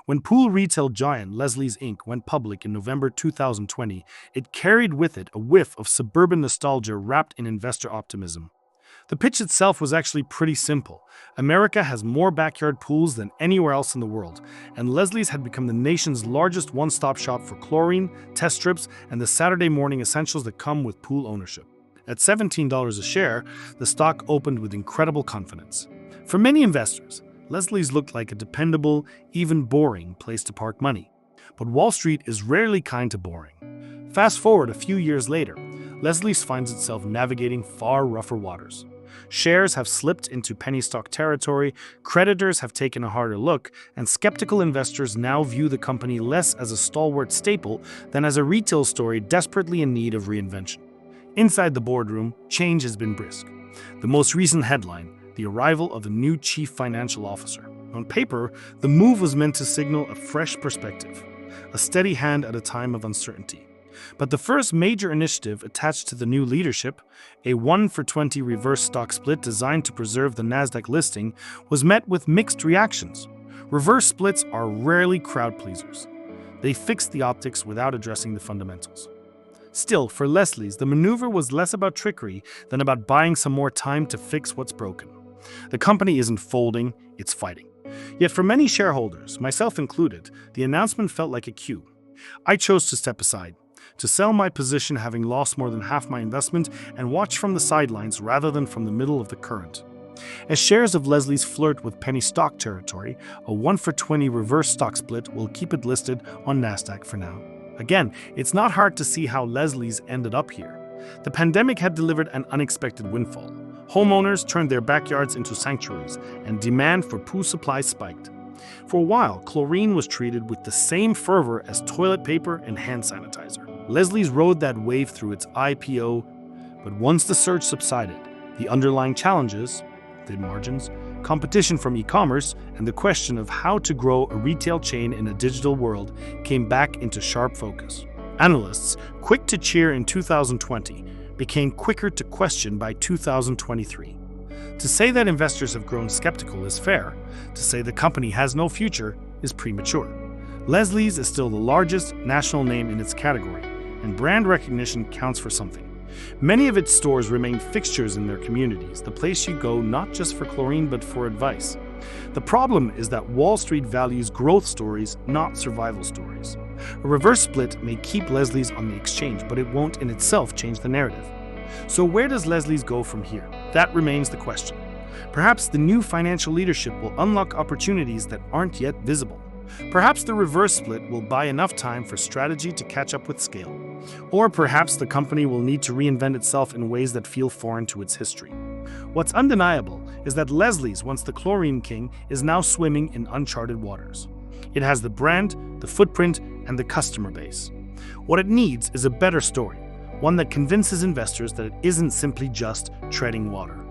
When pool retail giant Leslie's Inc. went public in November 2020, it carried with it a whiff of suburban nostalgia wrapped in investor optimism. The pitch itself was actually pretty simple. America has more backyard pools than anywhere else in the world, and Leslie's had become the nation's largest one-stop shop for chlorine, test strips, and the Saturday morning essentials that come with pool ownership. At $17 a share, the stock opened with incredible confidence. For many investors, Leslie's looked like a dependable, even boring place to park money. But Wall Street is rarely kind to boring. Fast forward a few years later, Leslie's finds itself navigating far rougher waters. Shares have slipped into penny stock territory, creditors have taken a harder look, and skeptical investors now view the company less as a stalwart staple than as a retail story desperately in need of reinvention. Inside the boardroom, change has been brisk. The most recent headline: the arrival of a new chief financial officer. On paper, the move was meant to signal a fresh perspective, a steady hand at a time of uncertainty. But the first major initiative attached to the new leadership, a 1-for-20 reverse stock split designed to preserve the Nasdaq listing, was met with mixed reactions. Reverse splits are rarely crowd pleasers. They fix the optics without addressing the fundamentals. Still, for Leslie's, the maneuver was less about trickery than about buying some more time to fix what's broken. The company isn't folding, it's fighting. Yet for many shareholders, myself included, the announcement felt like a cue. I chose to step aside, to sell my position having lost more than half my investment and watch from the sidelines rather than from the middle of the current. As shares of Leslie's flirt with penny stock territory, a 1-for-20 reverse stock split will keep it listed on Nasdaq for now. Again, it's not hard to see how Leslie's ended up here. The pandemic had delivered an unexpected windfall. Homeowners turned their backyards into sanctuaries, and demand for pool supplies spiked. For a while, chlorine was treated with the same fervor as toilet paper and hand sanitizer. Leslie's rode that wave through its IPO, but once the surge subsided, the underlying challenges, thin margins, competition from e-commerce, and the question of how to grow a retail chain in a digital world came back into sharp focus. Analysts, quick to cheer in 2020, became quicker to question by 2023. To say that investors have grown skeptical is fair. To say the company has no future is premature. Leslie's is still the largest national name in its category, and brand recognition counts for something. Many of its stores remain fixtures in their communities, the place you go not just for chlorine but for advice. The problem is that Wall Street values growth stories, not survival stories. A reverse split may keep Leslie's on the exchange, but it won't in itself change the narrative. So where does Leslie's go from here? That remains the question. Perhaps the new financial leadership will unlock opportunities that aren't yet visible. Perhaps the reverse split will buy enough time for strategy to catch up with scale. Or perhaps the company will need to reinvent itself in ways that feel foreign to its history. What's undeniable is that Leslie's, once the chlorine king, is now swimming in uncharted waters. It has the brand, the footprint, and the customer base. What it needs is a better story, one that convinces investors that it isn't simply just treading water.